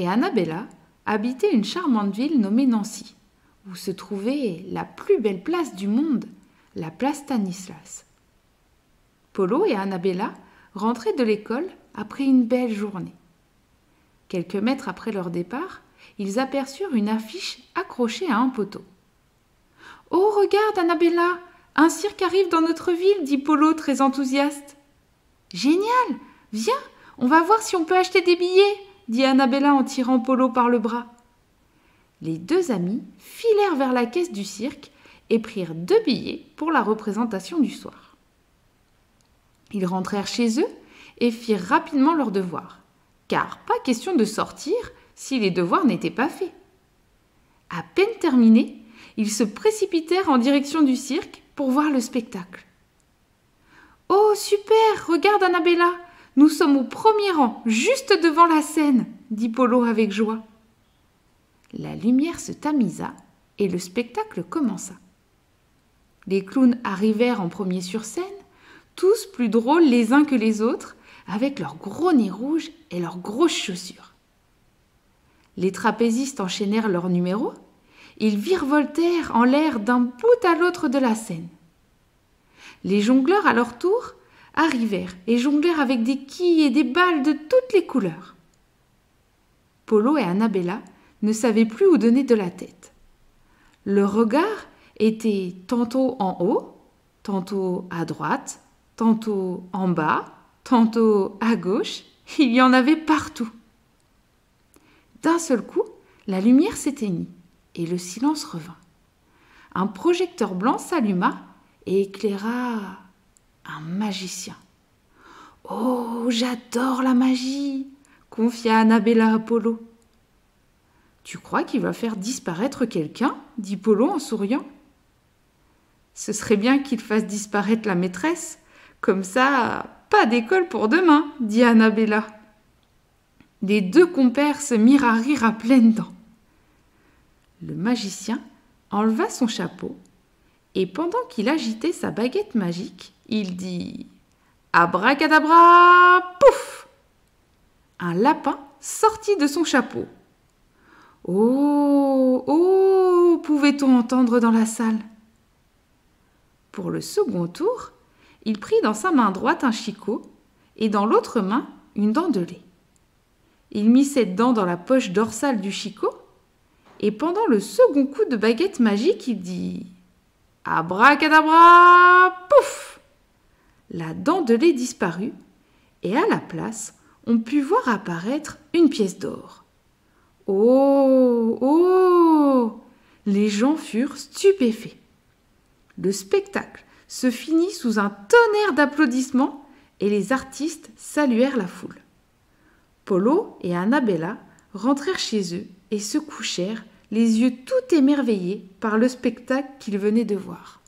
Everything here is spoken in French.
et Annabella habitaient une charmante ville nommée Nancy, où se trouvait la plus belle place du monde, la place Stanislas. Polo et Annabella rentraient de l'école après une belle journée. Quelques mètres après leur départ, ils aperçurent une affiche accrochée à un poteau. « Oh, regarde, Annabella, un cirque arrive dans notre ville, dit Polo très enthousiaste. « Génial, viens, on va voir si on peut acheter des billets, dit Annabella en tirant Polo par le bras. Les deux amis filèrent vers la caisse du cirque et prirent 2 billets pour la représentation du soir. Ils rentrèrent chez eux et firent rapidement leurs devoirs, car pas question de sortir si les devoirs n'étaient pas faits. À peine terminés, ils se précipitèrent en direction du cirque pour voir le spectacle. « Oh, super, regarde Annabella, nous sommes au premier rang, juste devant la scène, dit Polo avec joie. La lumière se tamisa et le spectacle commença. Les clowns arrivèrent en premier sur scène, tous plus drôles les uns que les autres, avec leurs gros nez rouges et leurs grosses chaussures. Les trapézistes enchaînèrent leurs numéros, ils virevoltèrent en l'air d'un bout à l'autre de la scène. Les jongleurs, à leur tour, arrivèrent et jonglèrent avec des quilles et des balles de toutes les couleurs. Polo et Annabella ne savaient plus où donner de la tête. Leur regard était tantôt en haut, tantôt à droite, tantôt en bas, tantôt à gauche. Il y en avait partout. D'un seul coup, la lumière s'éteignit et le silence revint. Un projecteur blanc s'alluma et éclaira un magicien. « Oh, j'adore la magie !» confia Annabella à Polo. « Tu crois qu'il va faire disparaître quelqu'un ?» dit Polo en souriant. « Ce serait bien qu'il fasse disparaître la maîtresse. Comme ça, pas d'école pour demain, dit Annabella. Les 2 compères se mirent à rire à pleines dents. Le magicien enleva son chapeau et pendant qu'il agitait sa baguette magique, il dit « Abracadabra, pouf !» Un lapin sortit de son chapeau. « Oh, oh !» pouvait-on entendre dans la salle. Pour le second tour, il prit dans sa main droite un chicot et dans l'autre main une dent de lait. Il mit cette dent dans la poche dorsale du chicot et pendant le second coup de baguette magique, il dit « Abracadabra, pouf !» La dent de lait disparut et à la place, on put voir apparaître une pièce d'or. Oh, oh! Les gens furent stupéfaits. Le spectacle se finit sous un tonnerre d'applaudissements et les artistes saluèrent la foule. Polo et Annabella rentrèrent chez eux et se couchèrent, les yeux tout émerveillés par le spectacle qu'ils venaient de voir.